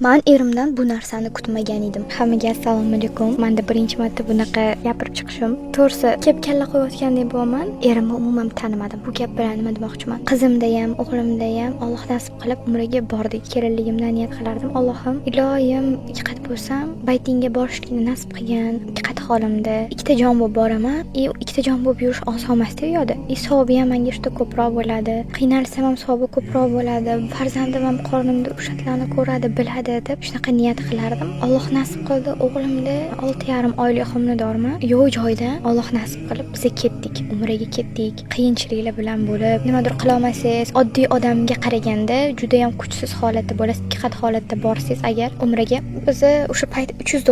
Men erimdan bu narsani kutmagan edim. Hammaga assalomu alaykum. Menda birinchi marta bunaqa gapirib chiqishim. To'g'risi, kep kalla qo'yayotgandek bo'laman. Erimni umuman tanimadim. Bu gap bilan nima demoqchiman? Qizimda ham, o'g'limda ham Alloh nasib qilib umriga bordik. Kelinligimdan niyat qilardim. Allohim, iloyim iqat bo'lsam, baytingga borishlikni nasib qilgan. Iqat holimda ikkita jon bo'lib boraman. Ikkita jon bo'lib yurish oson emas-da yo'da. Savobi ham menga juda ko'proq bo'ladi. Qiynalsam ham savobi ko'proq bo'ladi. Farzandim ham qornimda o'shatlarni ko'radi, biladi deb shunaqa niyat qilardim. Alloh nasib qildi, o'g'limda 6,5 oylik homiladorman. Yo'q joyda Alloh nasib qilib biz ketdik. Umraga ketdik. Qiyinchiliklar bilan bo'lib, nimadir qila olmasangiz, oddiy odamga qaraganda juda ham kuchsiz holatda bo'lasiz. Ikki holatda borsiz agar umraga. Biz o'sha payt $300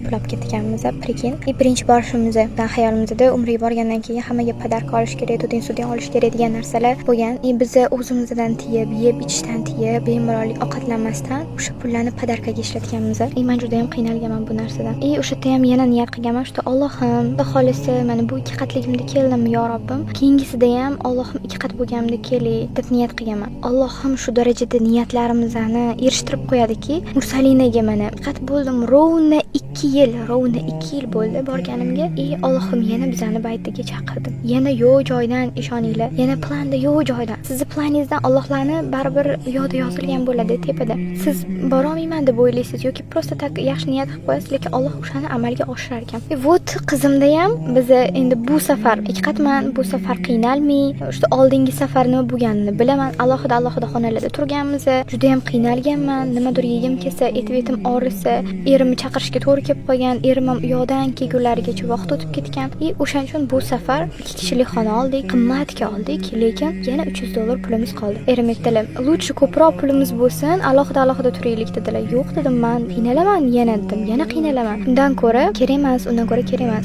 pul olib ketganmiz, prekin. Birinchi borishimizdan xayolimizda umraga borgandan keyin hammaga podarka olish kerak, sudin olish kerak degan narsalar bo'lgan. Biz o'zimizdan tiyib, yeb ichishdan tiyib, bemalol ovqatlanmasdan o'sha pullarni podarkaga ishlatganmiz. Men juda ham qiynalganman bu narsadan. O'sha yerda ham yana niyat qilganman, shu Allohim, xudo xolisa, mana bu ikki qatligimda keldimmi, yo Robbim. Keyingisida ham Allohim ikki qat bo'lganimda kelay deb niyat qilganman. Allohim shu darajada niyatlarimizni erishtirib qo'yadiki, Mursalinaga mana qat bo'ldim, rovna 2 yil bo'ldi borganimga. Allohim yana bizani baytiga chaqirdim. Yana yo'q joydan ishoninglar. Yana planda yo'q joydan. Sizni planingizdan Allohlarni baribir yodi yozilgan bo'ladi tepada. Siz bora olmayman deb o'ylaysiz yoki prosta tak yaxshi niyat qilib qo'yasiz, lekin Alloh o'shani amalga oshirar ekan. Vot qizimda ham biz endi bu safar ikkatman, bu safar qiynalmay, shu oldingi safar nima bo'lganini bilaman. Alohida xonalarda turganmiz. Juda ham qiynalganman. Nimadir yegim kelsa, etim og'risa, erimni chaqirishga to'g'ri kelib qolgan. Erim ham yo'dan kelgunlarigacha vaqt o'tib ketgan. O'shaning uchun bu safar 2 kishilik xona oldik, qimmatga oldik, lekin yana $300 pulimiz qoldi. Erim aytdilar, "Lutchi ko'proq pulimiz bo'lsin, alohida turaylik" dedilar. "Yo'q" dedim, "Men qiynalaman yana" dedim. "Yana qiynalaman. Undan ko'ra kerak emas,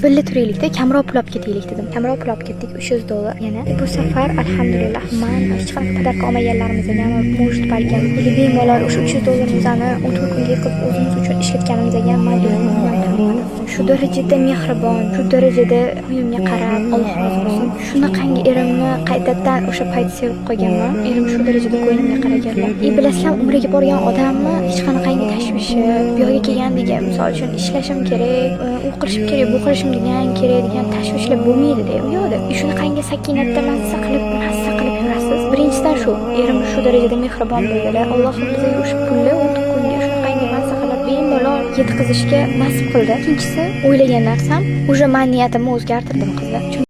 Birga turaylikda, kamroq pul olib ketaylik" dedim. Kamroq pul olib ketdik, $300 yana. Bu safar alhamdulillah men hech qanaqa podarka olmaganlarimizga ham может balkim bemalol o'sha $300 o'tib kunga qilib o'zimiz uchun ishlatganimizga ham men shu darajada mehribon, shu darajada uyimga qarab, Alloh rozi bo'lsin. Shunaqangi erimni qaytadan o'sha payt sevib qo'yganman. Erim shu darajada ko'nglimga qaraganlar. Bilasizlar, umraga borgan odamni hech qanaqangi tashvishi, bu yerga kelgandagi, misol uchun ishlashim kerak, u qilishim kerak, bu qilishim degan tashvishlar bo'lmaydi-da. U yo'qda. Shunaqangi sakinatda mazza qilib yurasiz. Birinchidan shu, erim shu darajada mehribon bo'ldilar. Allohim bizga o'sha pulni o'tib kunga shunaqangi mazza qilib bemalol yetkazishga nasib qildi. Ikkinchisi, o'ylagan narsam, o'sha men niyatimni o'zgartirdim qizlar.